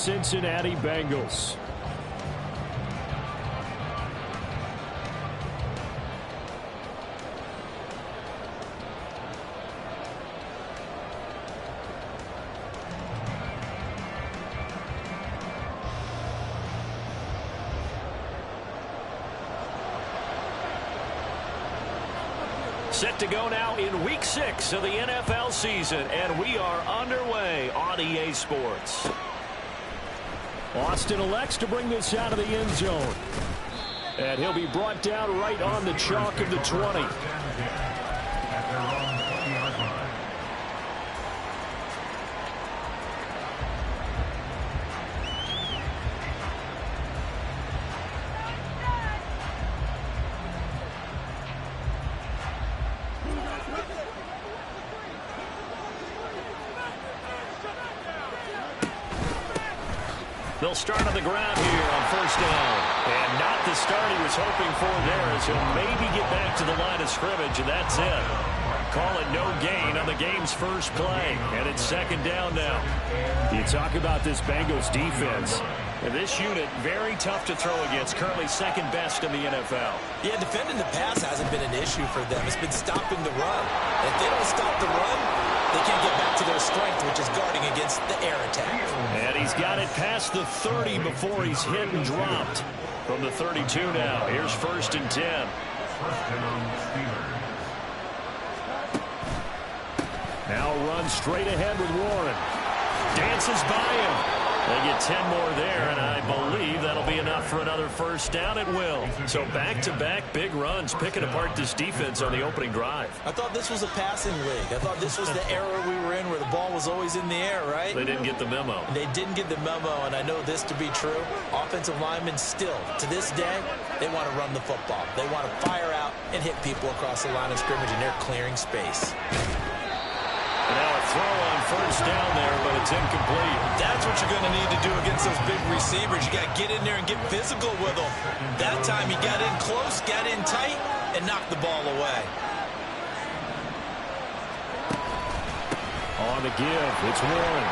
Cincinnati Bengals. Set to go now in Week 6 of the NFL season, and we are underway on EA Sports. Austin elects to bring this out of the end zone. And he'll be brought down right on the chalk of the 20. They'll start on the ground here on first down. And not the start he was hoping for there, as he'll maybe get back to the line of scrimmage, and that's it. Call it no gain on the game's first play. And it's second down now. You talk about this Bengals defense. And this unit, very tough to throw against. Currently second best in the NFL. Yeah, defending the pass hasn't been an issue for them. It's been stopping the run. If they don't stop the run, they can't get back to their strength, which is guarding against the air attack. And he's got it past the 30 before he's hit and dropped. From the 32 now, here's first and 10. Now run straight ahead with Warren. Dances by him. They get 10 more there, and I believe that'll be enough for another first down. It will. So back-to-back big runs, picking apart this defense on the opening drive. I thought this was a passing league. I thought this was the era we were in where the ball was always in the air, right? They didn't get the memo. They didn't get the memo, and I know this to be true. Offensive linemen still, to this day, they want to run the football. They want to fire out and hit people across the line of scrimmage, and they're clearing space. And now a throw on first down there, but it's incomplete. That's what you're going to need to do against those big receivers. You got to get in there and get physical with them. That time he got in close, got in tight, and knocked the ball away. On the give, it's Warren.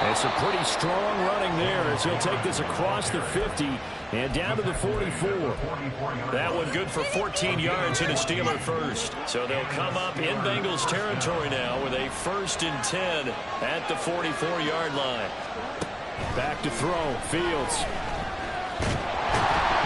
It's a pretty strong running there as he'll take this across the 50 and down to the 44. That one good for 14 yards and a Steeler first. So they'll come up in Bengals territory now with a first and 10 at the 44-yard line. Back to throw, Fields.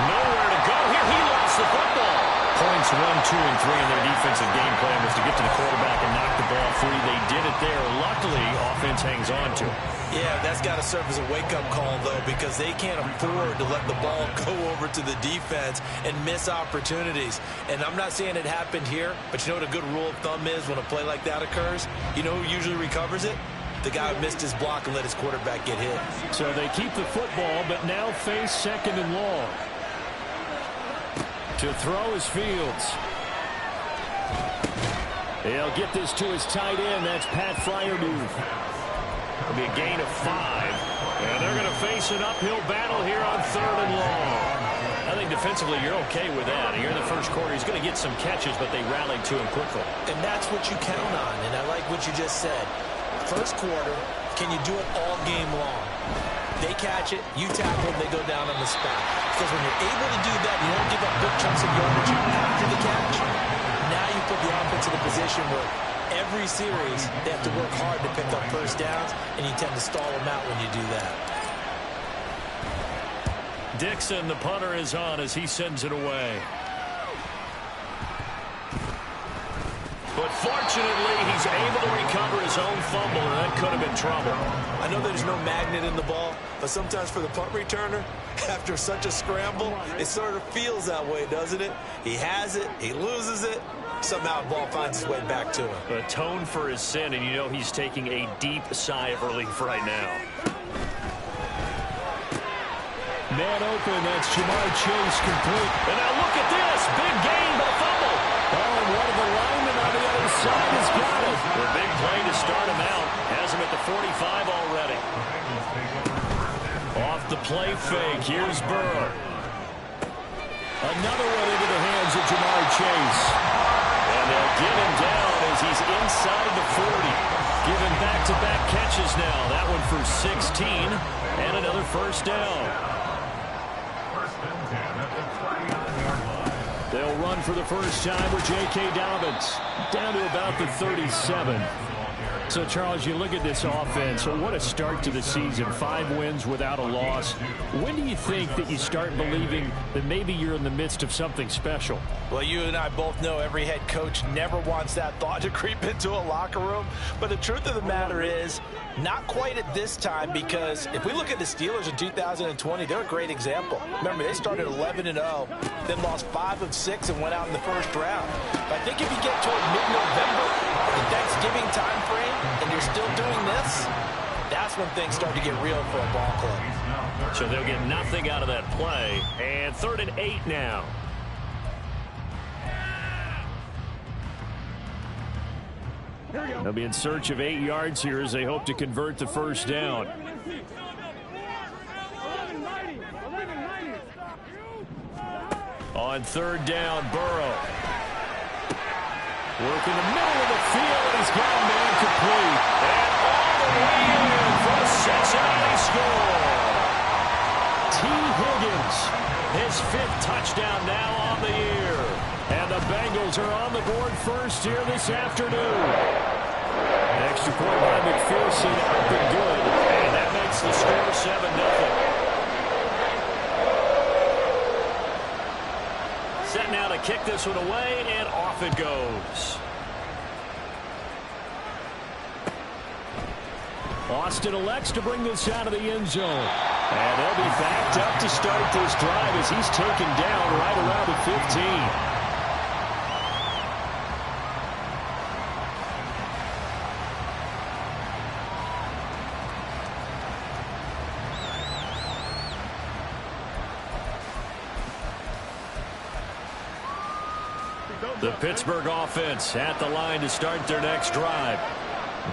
Nowhere to go here. He lost the football. Points 1, 2, and 3 in their defensive game plan was to get to the quarterback and knock the ball free. They did it there. Luckily, offense hangs on to it. Yeah, that's got to serve as a wake-up call, though, because they can't afford to let the ball go over to the defense and miss opportunities. And I'm not saying it happened here, but you know what a good rule of thumb is when a play like that occurs? You know who usually recovers it? The guy who missed his block and let his quarterback get hit. So they keep the football, but now face second and long. To throw is Fields. He'll get this to his tight end. That's Pat Fryermuth. It'll be a gain of 5. And they're going to face an uphill battle here on third and long. I think defensively you're okay with that. Here in the first quarter, he's going to get some catches, but they rallied to him quickly. And that's what you count on, and I like what you just said. First quarter, can you do it all game long? They catch it, you tackle them, they go down on the spot. Because when you're able to do that, you don't give up big chunks of yardage after the catch. Now you put the offense in a position where every series they have to work hard to pick up first downs, and you tend to stall them out when you do that. Dixon, the punter, is on as he sends it away. But fortunately, he's able to recover his own fumble, and that could have been trouble. I know there's no magnet in the ball, but sometimes for the punt returner, after such a scramble, it sort of feels that way, doesn't it? He has it, he loses it, somehow the ball finds its way back to him. Atone for his sin, and you know he's taking a deep sigh of relief right now. Man open, that's Jamar Chase complete. And now look at this, big gain, but a fumble. Oh, and one of the linemen on the other side has got it. The big play to start him out. Has him at the 45 already. Off the play fake, here's Burrow. Another one into the hands of Jamar Chase. And they'll get him down as he's inside the 40. Given back-to-back catches now. That one for 16 and another first down. They'll run for the first time with J.K. Dobbins down to about the 37. So, Charles, you look at this offense, what a start to the season. 5 wins without a loss. When do you think that you start believing that maybe you're in the midst of something special? Well, you and I both know every head coach never wants that thought to creep into a locker room. But the truth of the matter is, not quite at this time, because if we look at the Steelers in 2020, they're a great example. Remember, they started 11-0, then lost 5 of 6 and went out in the first round. But I think if you get toward mid-November, the Thanksgiving time frame, and you're still doing this, that's when things start to get real for a ball club. So they'll get nothing out of that play. And 3rd and 8 now. They'll be in search of 8 yards here as they hope to convert the first down. On 3rd down, Burrow. Work in the middle of the field, and he's got a man complete. And all the way in for a Cincinnati score. T. Higgins, his 5th touchdown now on the year. And the Bengals are on the board first here this afternoon. Extra point by McPherson, up and good. And that makes the score 7-0. Set now to kick this one away, and off it goes. Austin elects to bring this out of the end zone. And they'll be backed up to start this drive as he's taken down right around the 15. The Pittsburgh offense at the line to start their next drive.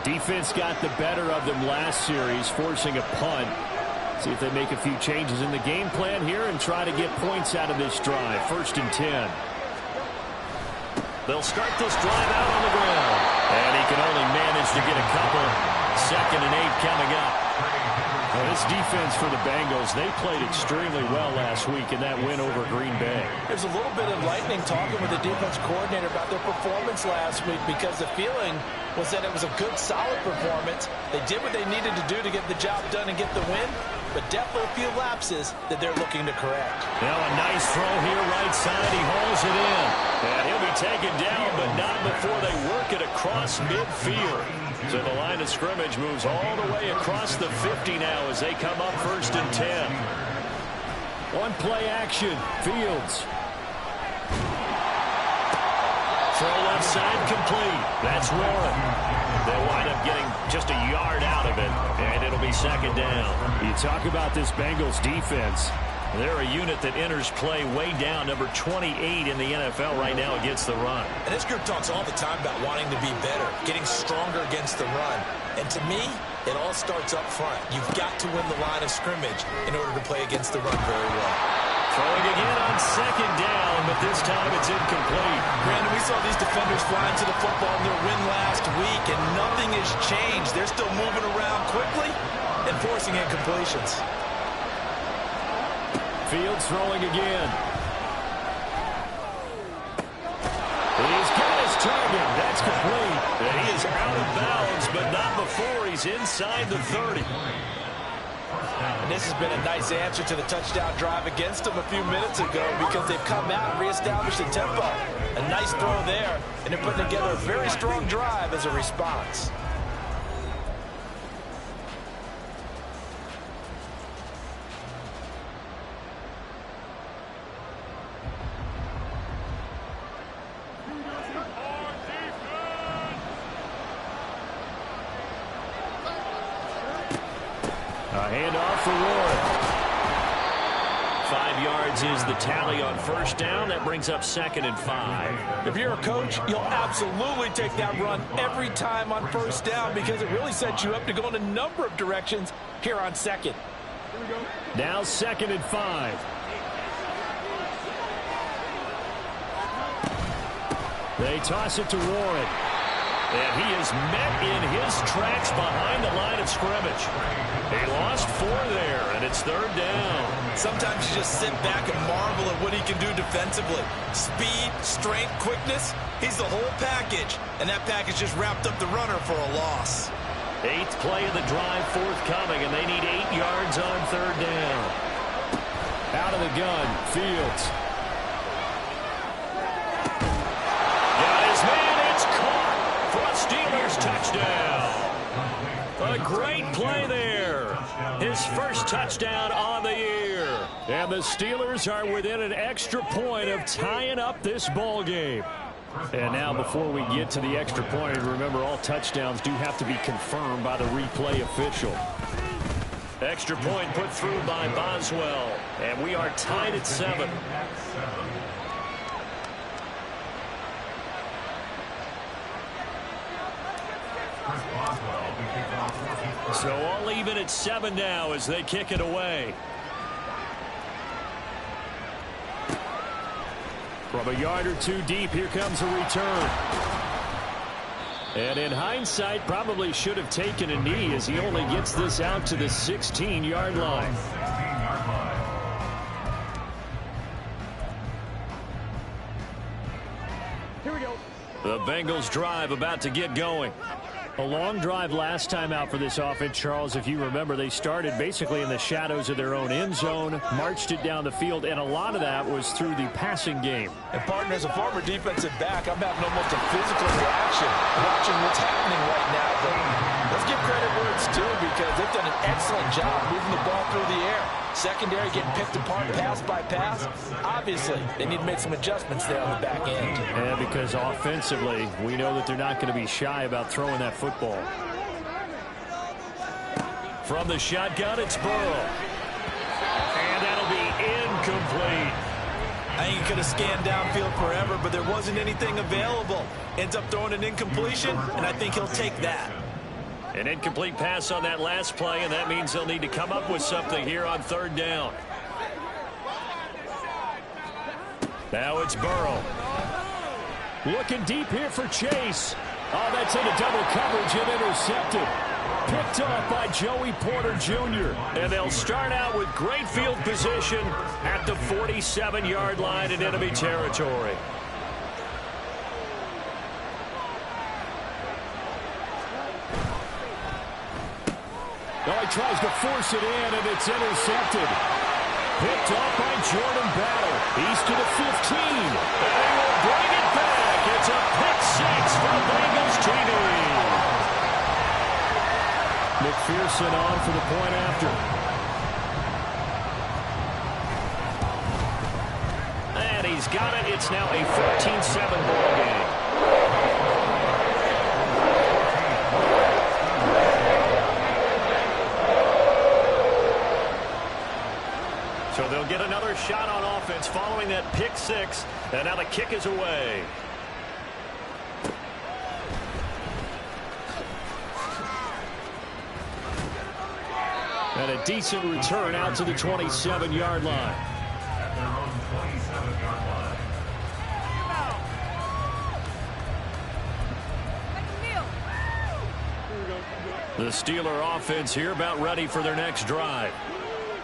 Defense got the better of them last series, forcing a punt. See if they make a few changes in the game plan here and try to get points out of this drive. 1st and 10. They'll start this drive out on the ground. And he can only manage to get a couple. 2nd and 8 coming up. Well, this defense for the Bengals, they played extremely well last week in that win over Green Bay. There's a little bit of lightning talking with the defense coordinator about their performance last week, because the feeling was that it was a good, solid performance. They did what they needed to do to get the job done and get the win, but definitely a few lapses that they're looking to correct. Now a nice throw here right side. He hauls it in. And he'll be taken down, but not before they work it across midfield. So the line of scrimmage moves all the way across the 50 now as they come up 1st and 10. One play action. Fields. Throw left side complete. That's Warren. They'll wind up getting just a yard out of it, and it'll be 2nd down. You talk about this Bengals defense. They're a unit that enters play way down, number 28 in the NFL right now against the run. And this group talks all the time about wanting to be better, getting stronger against the run. And to me, it all starts up front. You've got to win the line of scrimmage in order to play against the run very well. Throwing again on 2nd down, but this time it's incomplete. Brandon, we saw these defenders flying to the football in their win last week, and nothing has changed. They're still moving around quickly and forcing incompletions. Fields throwing again. He's got his target. That's complete. And he is out of bounds, but not before he's inside the 30. And this has been a nice answer to the touchdown drive against them a few minutes ago, because they've come out and reestablished the tempo. A nice throw there, and they're putting together a very strong drive as a response. A handoff for Ward. 5 yards is the tally on 1st down. That brings up 2nd and 5. If you're a coach, you'll absolutely take that run every time on 1st down, because it really sets you up to go in a number of directions here on 2nd. Now 2nd and 5. They toss it to Warren. And he is met in his tracks behind the line of scrimmage. He lost 4 there, and it's 3rd down. Sometimes you just sit back and marvel at what he can do defensively. Speed, strength, quickness, he's the whole package. And that package just wrapped up the runner for a loss. 8th play of the drive forthcoming, and they need 8 yards on 3rd down. Out of the gun, Fields. Got his man, it's caught for a Steelers touchdown. A great play there. His first touchdown on the year. And the Steelers are within an extra point of tying up this ball game. And now before we get to the extra point, remember all touchdowns do have to be confirmed by the replay official. Extra point put through by Boswell. And we are tied at 7. So all even at 7 now as they kick it away. From a yard or 2 deep, here comes a return. And in hindsight, probably should have taken a knee as he only gets this out to the 16-yard line. Here we go. The Bengals drive about to get going. A long drive last time out for this offense, Charles. If you remember, they started basically in the shadows of their own end zone, marched it down the field, and a lot of that was through the passing game. And, partner, as a former defensive back, I'm having almost a physical reaction watching what's happening right now. But let's give credit where it's due because they've done an excellent job moving the ball through the air. Secondary getting picked apart pass by pass. Obviously, they need to make some adjustments there on the back end. And because offensively, we know that they're not going to be shy about throwing that football. From the shotgun, it's Burrow. And that'll be incomplete. I think he could have scanned downfield forever, but there wasn't anything available. Ends up throwing an incompletion, and I think he'll take that. An incomplete pass on that last play, and that means they'll need to come up with something here on 3rd down. Now it's Burrow. Looking deep here for Chase. Oh, that's into double coverage and intercepted. Picked off by Joey Porter Jr. And they'll start out with great field position at the 47-yard line in enemy territory. Oh, he tries to force it in, and it's intercepted. Picked off by Jordan Battle. He's to the 15. And they will bring it back. It's a pick 6 for Bengals TV. McPherson on for the point after. And he's got it. It's now a 14-7 ball game. So they'll get another shot on offense following that pick 6. And now the kick is away. And a decent return out to the 27-yard line. The Steeler offense here about ready for their next drive.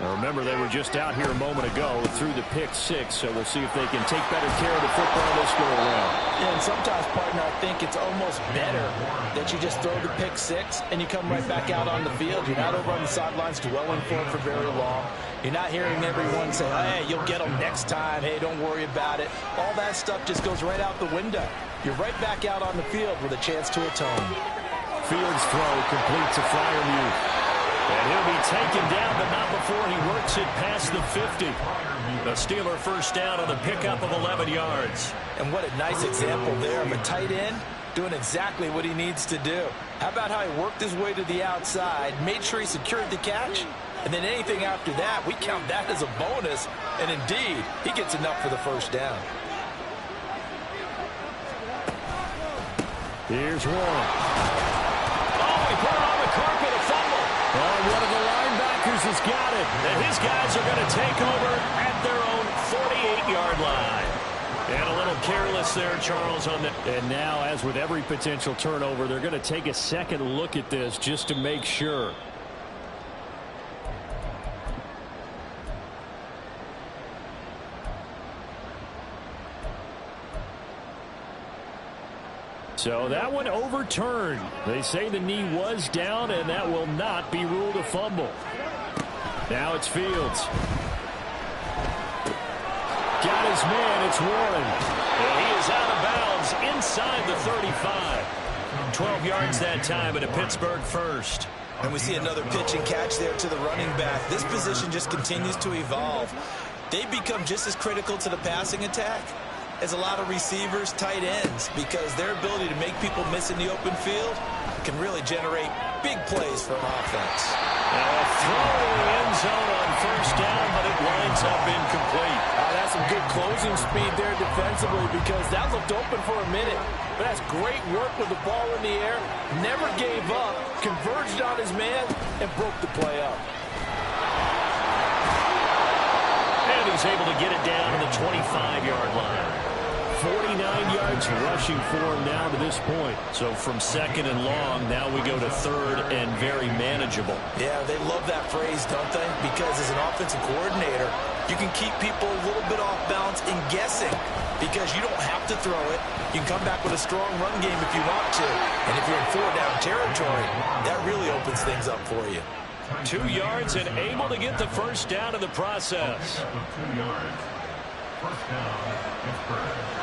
Now remember, they were just out here a moment ago through the pick 6, so we'll see if they can take better care of the football this go around. Yeah, and sometimes, partner, I think it's almost better that you just throw the pick 6 and you come right back out on the field. You're not over on the sidelines dwelling for it for very long. You're not hearing everyone say, hey, you'll get them next time. Hey, don't worry about it. All that stuff just goes right out the window. You're right back out on the field with a chance to atone. Fields throw complete to Freiermuth. And he'll be taken down, but not before he works it past the 50. The Steeler first down on the pickup of 11 yards. And what a nice example there of a tight end doing exactly what he needs to do. How about how he worked his way to the outside, made sure he secured the catch, and then anything after that, we count that as a bonus. And indeed, he gets enough for the first down. Here's one. He put it on the carpet, a fumble. Oh, one of the linebackers has got it. And his guys are going to take over at their own 48-yard line. And a little careless there, Charles, on that. And now, as with every potential turnover, they're going to take a second look at this just to make sure. So that one overturned. They say the knee was down, and that will not be ruled a fumble. Now it's Fields. Got his man. It's Warren. And he is out of bounds inside the 35. 12 yards that time at a Pittsburgh first. And we see another pitch and catch there to the running back. This position just continues to evolve. They become just as critical to the passing attack as a lot of receivers, tight ends, because their ability to make people miss in the open field can really generate big plays for an offense. Now a throw in the end zone on first down, but it winds up incomplete. That's some good closing speed there defensively, because that looked open for a minute. But that's great work with the ball in the air. Never gave up, converged on his man, and broke the play up. And he's able to get it down to the 25-yard line. 49 yards rushing for him now to this point. So from second and long, now we go to third and very manageable. Yeah, they love that phrase, don't they? Because as an offensive coordinator, you can keep people a little bit off balance and guessing, because you don't have to throw it. You can come back with a strong run game if you want to. And if you're in four-down territory, that really opens things up for you. 2 yards and able to get the first down in the process. 2 yards. First down, Pittsburgh.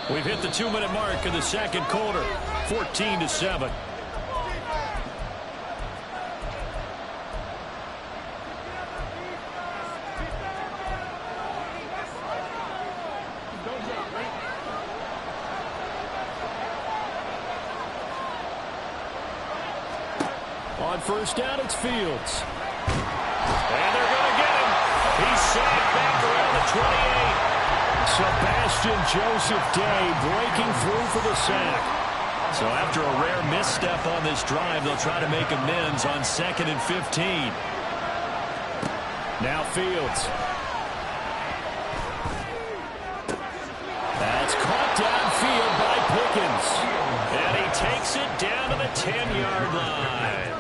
We've hit the 2-minute mark in the second quarter. 14-7. On first down, it's Fields. And they're going to get him. He's sacked back around the 28. Sebastian Joseph Day breaking through for the sack. So after a rare misstep on this drive, they'll try to make amends on 2nd and 15. Now Fields. That's caught downfield by Pickens. And he takes it down to the 10-yard line.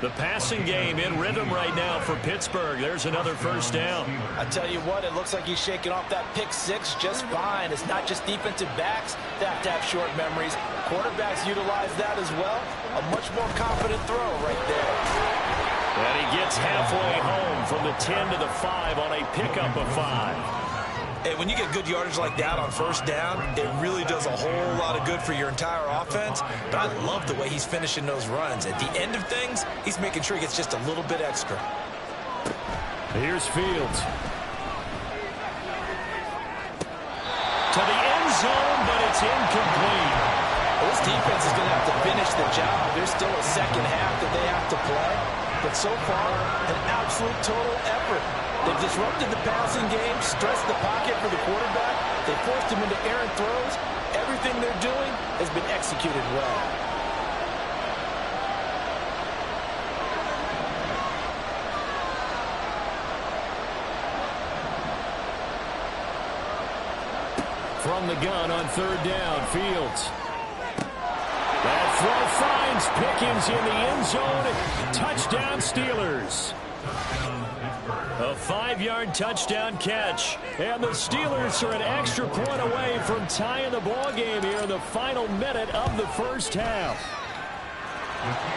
The passing game in rhythm right now for Pittsburgh. There's another first down. I tell you what, it looks like he's shaking off that pick six just fine. It's not just defensive backs that have to have short memories. Quarterbacks utilize that as well. A much more confident throw right there. And he gets halfway home from the 10 to the 5 on a pickup of 5. And when you get good yardage like that on first down, it really does a whole lot of good for your entire offense. But I love the way he's finishing those runs. At the end of things, he's making sure he gets just a little bit extra. Here's Fields. To the end zone, but it's incomplete. Well, this defense is going to have to finish the job. There's still a second half that they have to play. But so far, an absolute total effort. They've disrupted the passing game, stressed the pocket for the quarterback. They forced him into errant throws. Everything they're doing has been executed well. From the gun on third down, Fields. That throw finds Pickens in the end zone. Touchdown, Steelers. A 5-yard touchdown catch. And the Steelers are an extra point away from tying the ball game here in the final minute of the first half.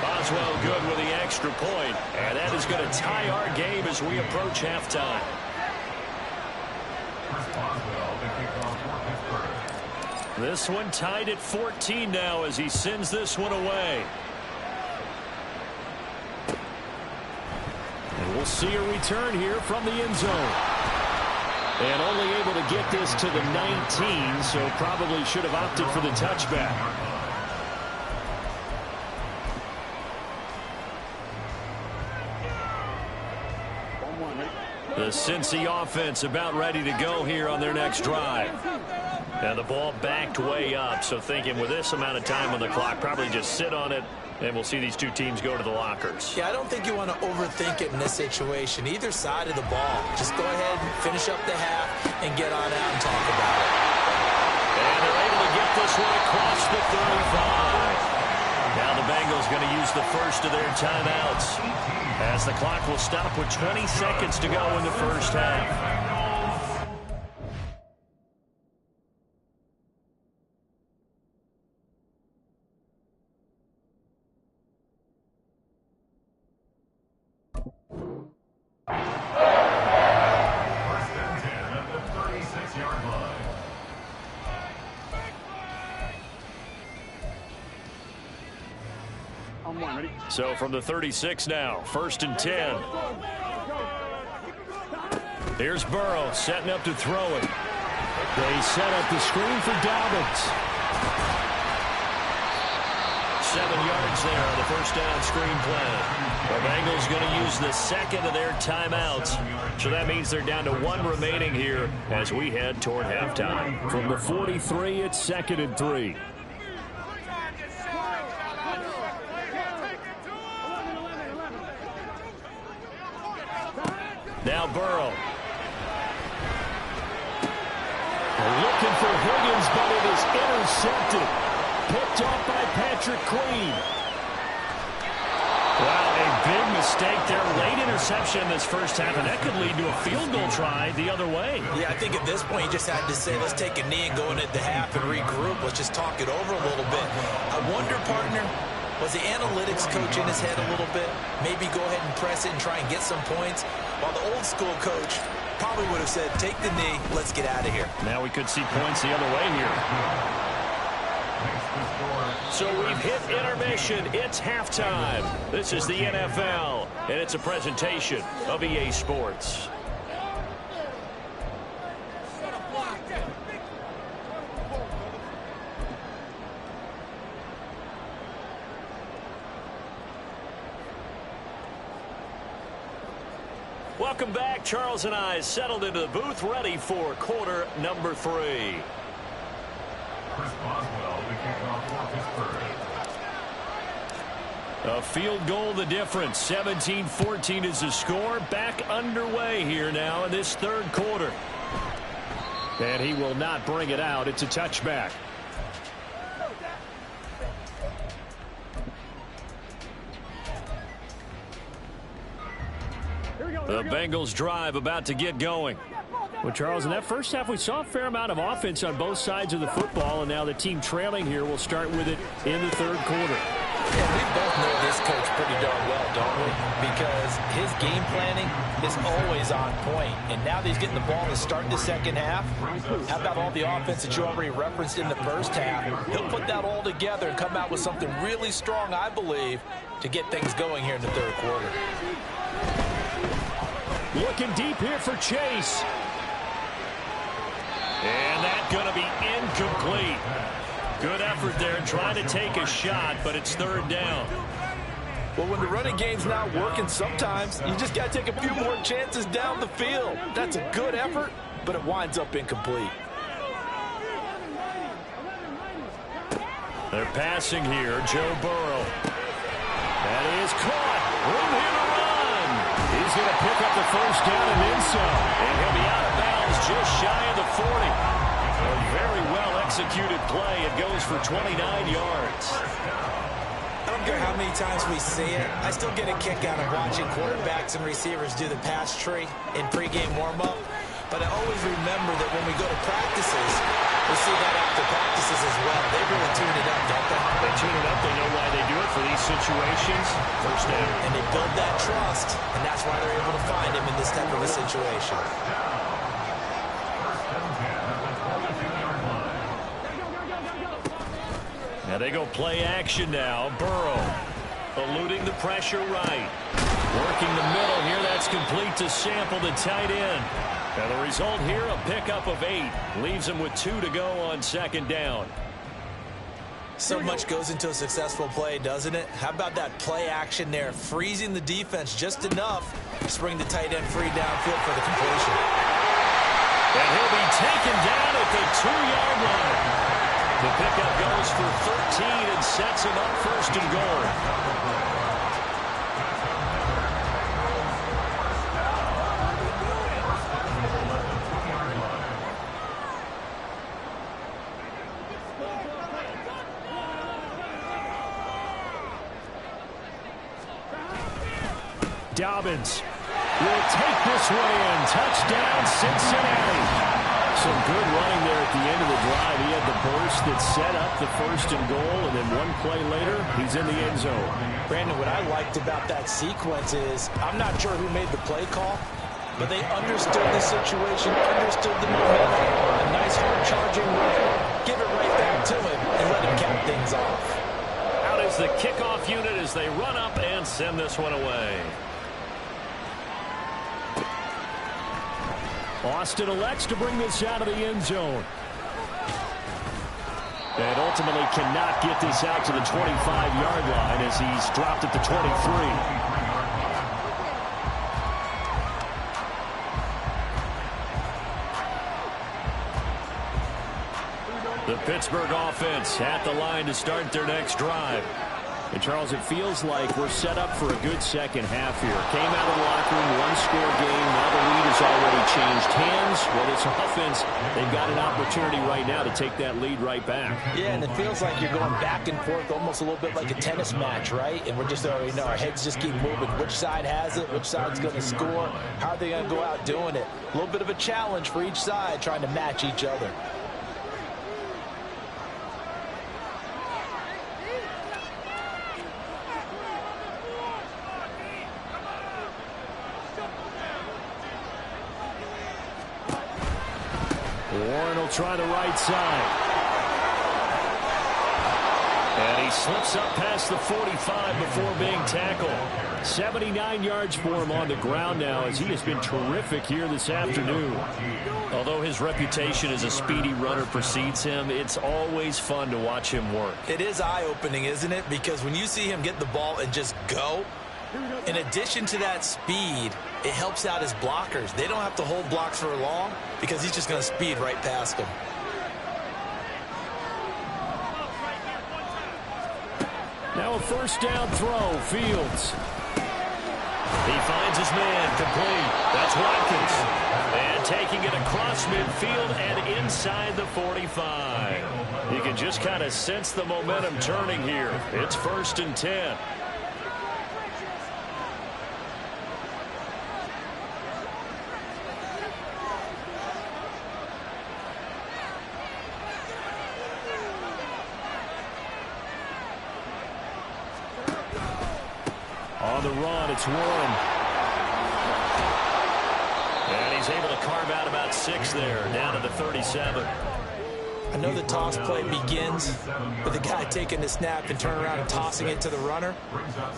Boswell good with the extra point. And that is going to tie our game as we approach halftime. This one tied at 14 now as he sends this one away. And we'll see a return here from the end zone. And only able to get this to the 19, so probably should have opted for the touchback. The Cincy offense about ready to go here on their next drive. And the ball backed way up, so thinking with this amount of time on the clock, probably just sit on it And we'll see these two teams go to the lockers. Yeah, I don't think you want to overthink it in this situation. Either side of the ball. Just go ahead and finish up the half and get on out and talk about it. And they're able to get this one across the 35. Now the Bengals going to use the first of their timeouts, as the clock will stop with 20 seconds to go in the first half. So from the 36 now, 1st and 10. Here's Burrow setting up to throw it. They set up the screen for Dobbins. 7 yards there on the first down screen play. The Bengals going to use the second of their timeouts. So that means they're down to 1 remaining here as we head toward halftime. From the 43, it's 2nd and 3. Now Burrow. Looking for Higgins, but it is intercepted. Picked off by Patrick Queen. Wow, a big mistake there. Late interception in this first half, and that could lead to a field goal try the other way. Yeah, I think at this point you just had to say, let's take a knee and go into the half and regroup. Let's just talk it over a little bit. I wonder, partner, was the analytics coach in his head a little bit? Maybe go ahead and press it and try and get some points? While the old school coach probably would have said, take the knee, let's get out of here. Now we could see points the other way here. So we've hit intermission. It's halftime. This is the NFL, and it's a presentation of EA Sports. Welcome back. Charles and I settled into the booth, ready for quarter number 3. Chris Boswell, the kickoff for Pittsburgh. A field goal the difference. 17-14 is the score. Back underway here now in this third quarter. And he will not bring it out. It's a touchback. The Bengals drive about to get going. Well, Charles, in that first half, we saw a fair amount of offense on both sides of the football, and now the team trailing here will start with it in the third quarter. Yeah, we both know this coach pretty darn well, don't we? Because his game planning is always on point. And now that he's getting the ball to start the second half, how about all the offense that you already referenced in the first half? He'll put that all together and come out with something really strong, I believe, to get things going here in the third quarter. Looking deep here for Chase. And that's going to be incomplete. Good effort there trying to take a shot, but it's third down. Well, when the running game's not working, sometimes you just got to take a few more chances down the field. That's a good effort, but it winds up incomplete. They're passing here. Joe Burrow. That is caught. Room here to run. He's going to pick up the first down and then some. And he'll be out of bounds just shy of the 40. A very well-executed play. It goes for 29 yards. I don't care how many times we see it. I still get a kick out of watching quarterbacks and receivers do the pass tree in pregame warm-up. But I always remember that when we go to practices, we see that after practices as well. They really tune it up, don't they? They tune it up. They know why they do it for these situations. First down. And they build that trust, and that's why they're able to find him in this type of a situation. Now they go play action now. Burrow eluding the pressure right. Working the middle here. That's complete to Sample, the tight end. And the result here, a pickup of 8. Leaves him with 2 to go on second down. So much goes into a successful play, doesn't it? How about that play action there? Freezing the defense just enough to bring the tight end free downfield for the completion. And he'll be taken down at the 2-yard line. The pickup goes for 13 and sets him up first and goal. Dobbins will take this one in. Touchdown, Cincinnati. Some good running there at the end of the drive. He had the burst that set up the first and goal, and then one play later, he's in the end zone. Brandon, what I liked about that sequence is, I'm not sure who made the play call, but they understood the situation, understood the momentum. A nice hard-charging run. Give it right back to him and let him cap things off. Out is the kickoff unit as they run up and send this one away. Austin elects to bring this out of the end zone. And ultimately cannot get this out to the 25-yard line as he's dropped at the 23. The Pittsburgh offense at the line to start their next drive. And, Charles, it feels like we're set up for a good second half here. Came out of the locker room, one-score game. Now the lead has already changed hands. Well, this offense, they've got an opportunity right now to take that lead right back. Yeah, and it feels like you're going back and forth almost a little bit like a tennis match, right? And we're just already know our heads just keep moving. Which side has it? Which side's going to score? How are they going to go out doing it? A little bit of a challenge for each side trying to match each other. Warren will try the right side. And he slips up past the 45 before being tackled. 79 yards for him on the ground now as he has been terrific here this afternoon. Although his reputation as a speedy runner precedes him, it's always fun to watch him work. It is eye-opening, isn't it? Because when you see him get the ball and just go, in addition to that speed, it helps out his blockers. They don't have to hold blocks for long because he's just going to speed right past them. Now a first down throw, Fields. He finds his man complete. That's Watkins. And taking it across midfield and inside the 45. You can just kind of sense the momentum turning here. It's 1st and 10. On the run, it's Warren. And he's able to carve out about 6 there, down to the 37. I know the toss play begins with the guy taking the snap and turning around and tossing it to the runner.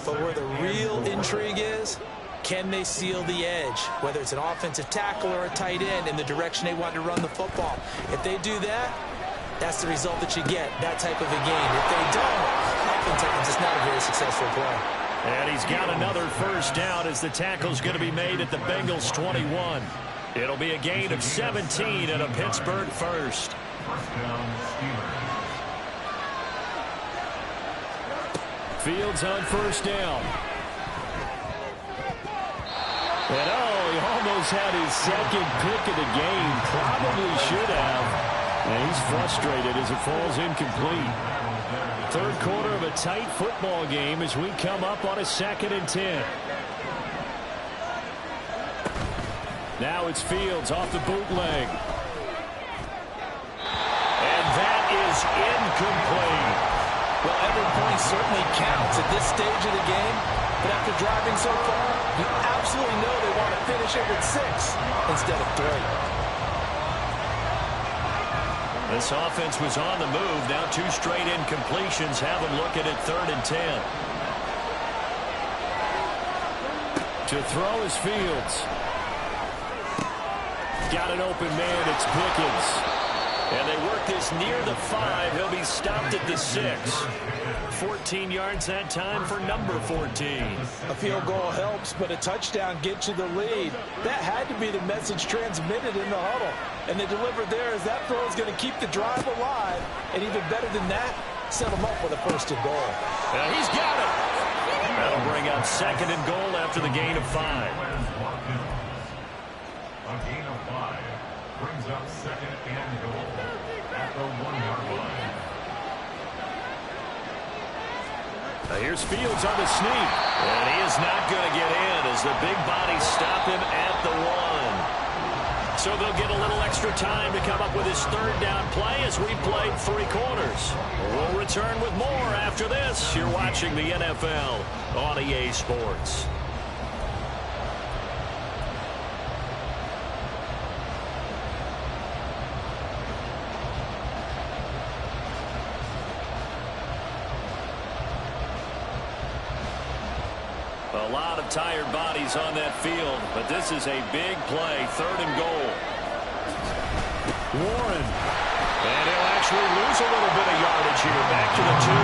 But where the real intrigue is, can they seal the edge? Whether it's an offensive tackle or a tight end in the direction they want to run the football. If they do that, that's the result that you get, that type of a game. If they don't, oftentimes it's not a very successful play. And he's got another first down as the tackle's going to be made at the Bengals 21. It'll be a gain of 17 and a Pittsburgh first. Fields on first down. And he almost had his second pick of the game. Probably should have. And he's frustrated as it falls incomplete. Third quarter of a tight football game as we come up on a 2nd and 10. Now it's Fields off the bootleg. And that is incomplete. Well, every point certainly counts at this stage of the game. But after driving so far, you absolutely know they want to finish it with 6 instead of 3. This offense was on the move. Now 2 straight incompletions have them looking at 3rd and 10. To throw is Fields. Got an open man. It's Pickens. And they work this near the 5. He'll be stopped at the 6. 14 yards that time for number 14. A field goal helps, but a touchdown gets you the lead. That had to be the message transmitted in the huddle. And they delivered there as that throw is going to keep the drive alive. And even better than that, set them up with a 1st and goal. He's got it. That'll bring up 2nd and goal after the gain of 5. A gain of 5 brings up 2nd and goal at the 1-yard line. Here's Fields on the sneak. And he is not going to get in as the big bodies stop him at the 1. So they'll get a little extra time to come up with his 3rd down play as we played 3 quarters. We'll return with more after this. You're watching the NFL on EA Sports. A lot of tired bodies on that field, but this is a big play, 3rd and goal. Warren. And he'll actually lose a little bit of yardage here. Back to the 2.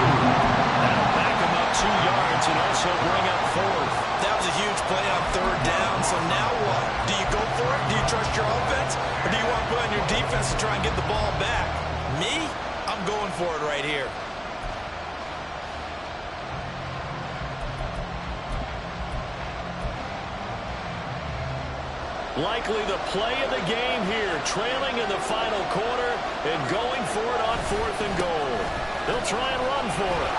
That'll back him up 2 yards and also bring up 4th. That was a huge play on 3rd down, so now what? Do you go for it? Do you trust your offense? Or do you want to put on your defense to try and get the ball back? Me? I'm going for it right here. Likely the play of the game here, trailing in the final quarter and going for it on 4th and goal. They'll try and run for it.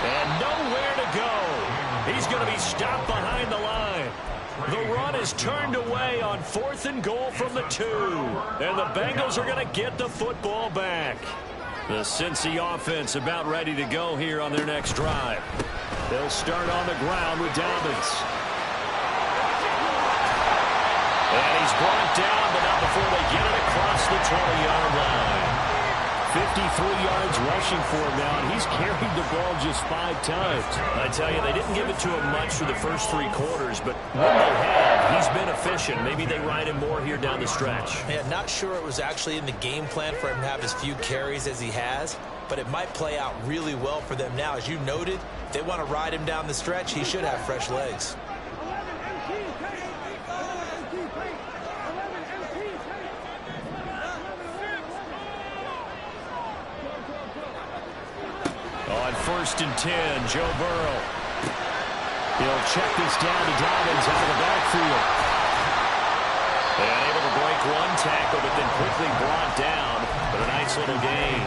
And nowhere to go. He's going to be stopped behind the line. The run is turned away on 4th and goal from the 2. And the Bengals are going to get the football back. The Cincy offense about ready to go here on their next drive. They'll start on the ground with Dobbins. And he's brought down, but not before they get it across the 20-yard line. 53 yards rushing for him now, and he's carried the ball just 5 times. I tell you, they didn't give it to him much for the first 3 quarters, but when they have, he's been efficient. Maybe they ride him more here down the stretch. Yeah, not sure it was actually in the game plan for him to have as few carries as he has, but it might play out really well for them now. As you noted, if they want to ride him down the stretch, he should have fresh legs. On 1st and 10, Joe Burrow. He'll check this down to Dobbins out of the backfield. And able to break 1 tackle, but then quickly brought down. But a nice little gain.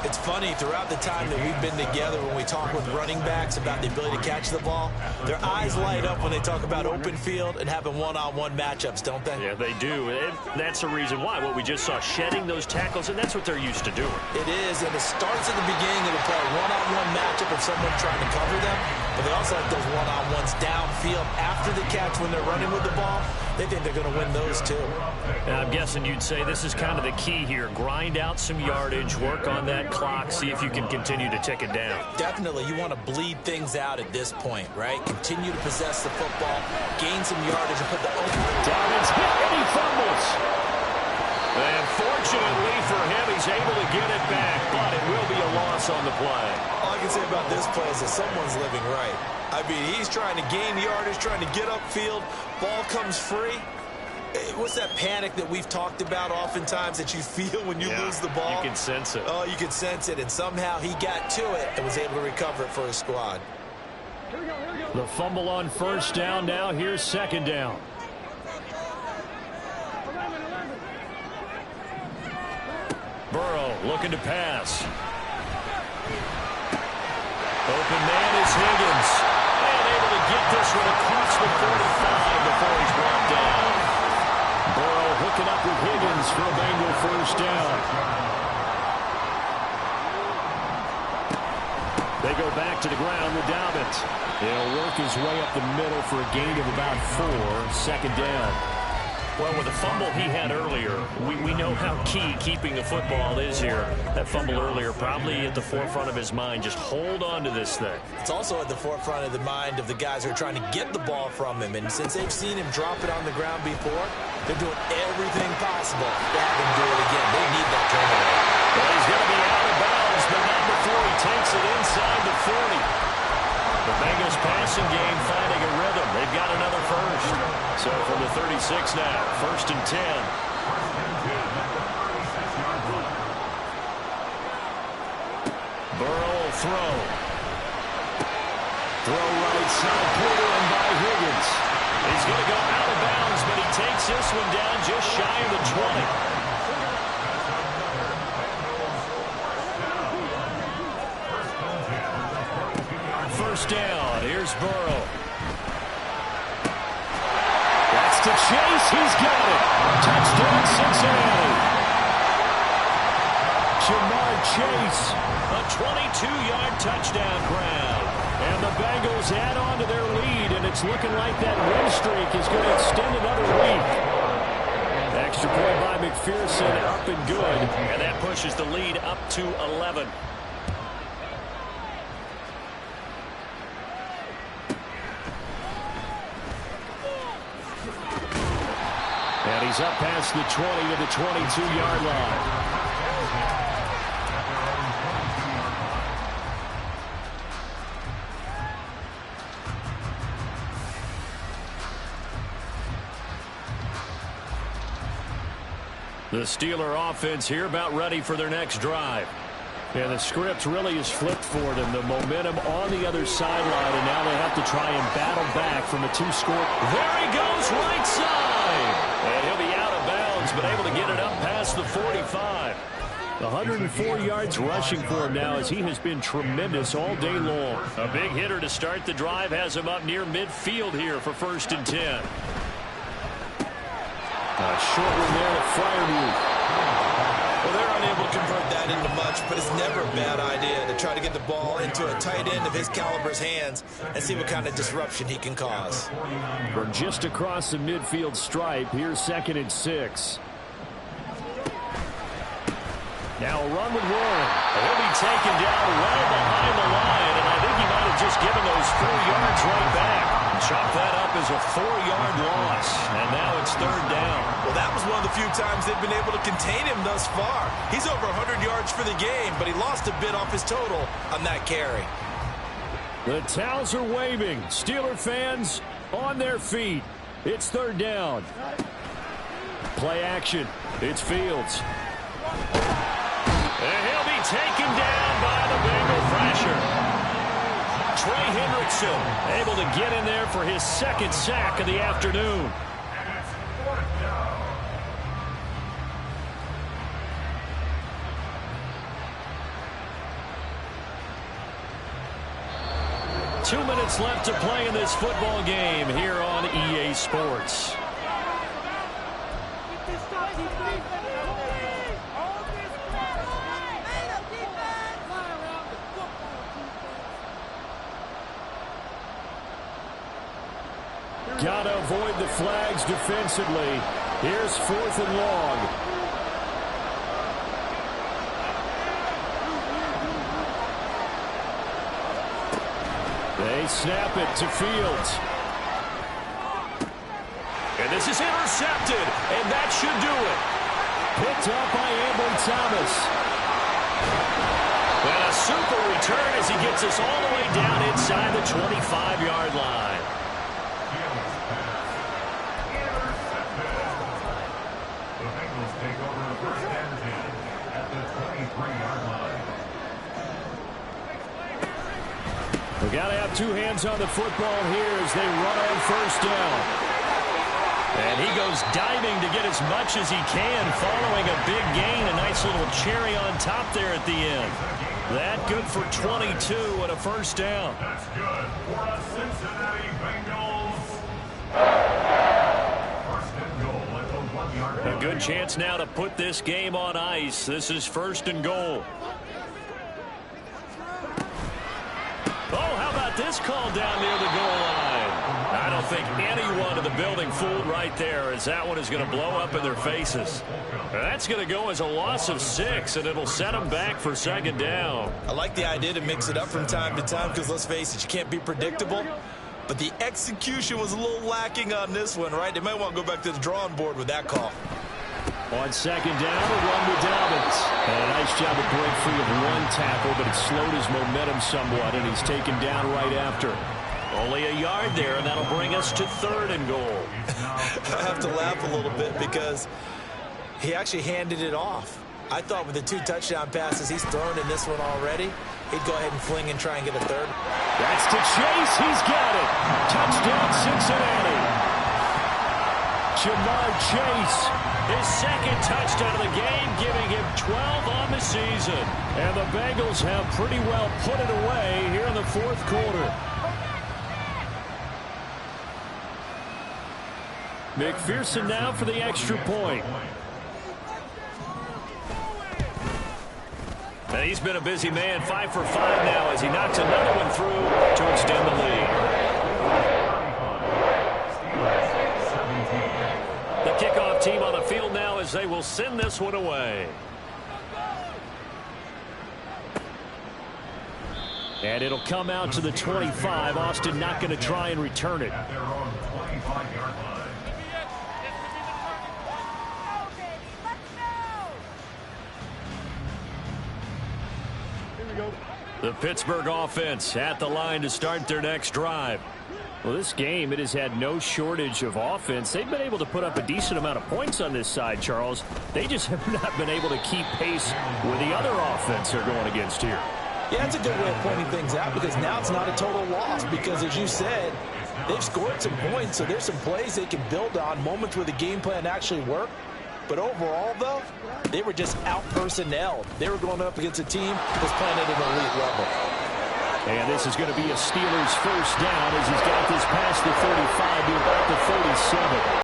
It's funny, throughout the time that we've been together, when we talk with running backs about the ability to catch the ball, their eyes light up when they talk about open field and having one-on-one matchups, don't they? Yeah, they do. And that's the reason why. What we just saw, shedding those tackles, and that's what they're used to doing. It is, and it starts at the beginning of the play. One-on-one matchup of someone trying to cover them, but they also have those one-on-ones downfield after the catch when they're running with the ball. They think they're going to win those, too. And I'm guessing you'd say this is kind of the key here. Grind out some yardage, work on that clock, see if you can continue to tick it down. Definitely. You want to bleed things out at this point, right? Continue to possess the football, gain some yardage, and put the open. Dobbins hit, and he fumbles. And fortunately for him, he's able to get it back, but it will be a loss on the play. All I can say about this play is that someone's living right. I mean, he's trying to gain yardage, trying to get upfield. Ball comes free. What's that panic that we've talked about oftentimes that you feel when you lose the ball? You can sense it. Oh, you can sense it, and somehow he got to it and was able to recover it for his squad. The fumble on 1st down now. Here's 2nd down. Burrow looking to pass. Open man is Higgins. And able to get this one across the 45 before he's brought down. Burrow hooking up with Higgins for a Bengal 1st down. They go back to the ground with Dobbins. He'll work his way up the middle for a gain of about 4. 2nd down. Well, with the fumble he had earlier, we know how key keeping the football is here. That fumble earlier probably at the forefront of his mind. Just hold on to this thing. It's also at the forefront of the mind of the guys who are trying to get the ball from him. And since they've seen him drop it on the ground before, they're doing everything possible to have him do it again. They need that turnover. Well, he's going to be out of bounds, but not before he takes it inside the 40. The Bengals passing game finding a rhythm. They've got another first. So from the 36 now, 1st and 10. Burrow will throw. Throw right side, put in by Higgins. He's going to go out of bounds, but he takes this one down just shy of the 20. First down. Here's Burrow. That's to Chase. He's got it. Touchdown, Cincinnati. Jamar Chase. A 22-yard touchdown grab. And the Bengals add on to their lead, and it's looking like that win streak is going to extend another week. Extra point by McPherson, up and good. And that pushes the lead up to 11. And he's up past the 20 to the 22-yard line. The Steeler offense here about ready for their next drive. And the script really is flipped for them. The momentum on the other sideline, and now they have to try and battle back from a 2-score. There he goes, right side. And he'll be out of bounds, but able to get it up past the 45. 104 yards rushing for him now as he has been tremendous all day long. A big hitter to start the drive has him up near midfield here for 1st and 10. A short one there to Freiermuth. Well, they're unable to convert that into much, but it's never a bad idea to try to get the ball into a tight end of his caliber's hands and see what kind of disruption he can cause. From just across the midfield stripe, here's 2nd and 6. Now a run with Warren. He'll be taken down well behind the line, and I think he might have just given those 4 yards right back. Chop that up as a 4-yard loss, and now it's 3rd down. Well, that was one of the few times they've been able to contain him thus far. He's over 100 yards for the game, but he lost a bit off his total on that carry. The towels are waving. Steeler fans on their feet. It's 3rd down. Play action. It's Fields. And he'll be taken down by the Bengal Thrasher. Trey Hendrickson able to get in there for his 2nd sack of the afternoon. 2 minutes left to play in this football game here on EA Sports. Got to avoid the flags defensively. Here's 4th and long. They snap it to Fields. And this is intercepted, and that should do it. Picked up by Ambry Thomas. And a super return as he gets us all the way down inside the 25-yard line. We've got to have 2 hands on the football here as they run on 1st down. And he goes diving to get as much as he can following a big gain. A nice little cherry on top there at the end. That good for 22 and a 1st down. That's good for the Cincinnati Bengals. 1st and goal at the 1-yard line. A good chance now to put this game on ice. This is 1st and goal. Oh, how about this call down near the goal line? I don't don't think anyone in the building fooled right there, as that one is going to blow up in their faces. That's going to go as a loss of 6, and it'll set them back for second down. I like the idea to mix it up from time to time because, let's face it, you can't be predictable. But the execution was a little lacking on this one, right? They might want to go back to the drawing board with that call. On second down, a run to Dobbins. And a nice job of break free of one tackle, but it slowed his momentum somewhat, and he's taken down right after. Only a yard there, and that'll bring us to 3rd and goal. I have to laugh a little bit because he actually handed it off. I thought with the 2 touchdown passes he's thrown in this one already, he'd go ahead and fling and try and get a 3rd. That's to Chase. He's got it. Touchdown, Cincinnati. Jamar Chase. His 2nd touchdown of the game, giving him 12 on the season. And the Bengals have pretty well put it away here in the 4th quarter. McPherson now for the extra point. And he's been a busy man, 5 for 5 now as he knocks another one through to extend the lead. The kickoff team on the field now as they will send this one away. And it'll come out to the 25. Austin not going to try and return it. At their own 25-yard line. The Pittsburgh offense at the line to start their next drive. Well, this game, it has had no shortage of offense. They've been able to put up a decent amount of points on this side, Charles. They just have not been able to keep pace with the other offense they're going against here. Yeah, that's a good way of pointing things out because now it's not a total loss because, as you said, they've scored some points, so there's some plays they can build on, moments where the game plan actually worked. But overall, though, they were just out-personnelled. They were going up against a team that's playing at an elite level. And this is going to be a Steelers first down as he's got this past the 35 to about the 37.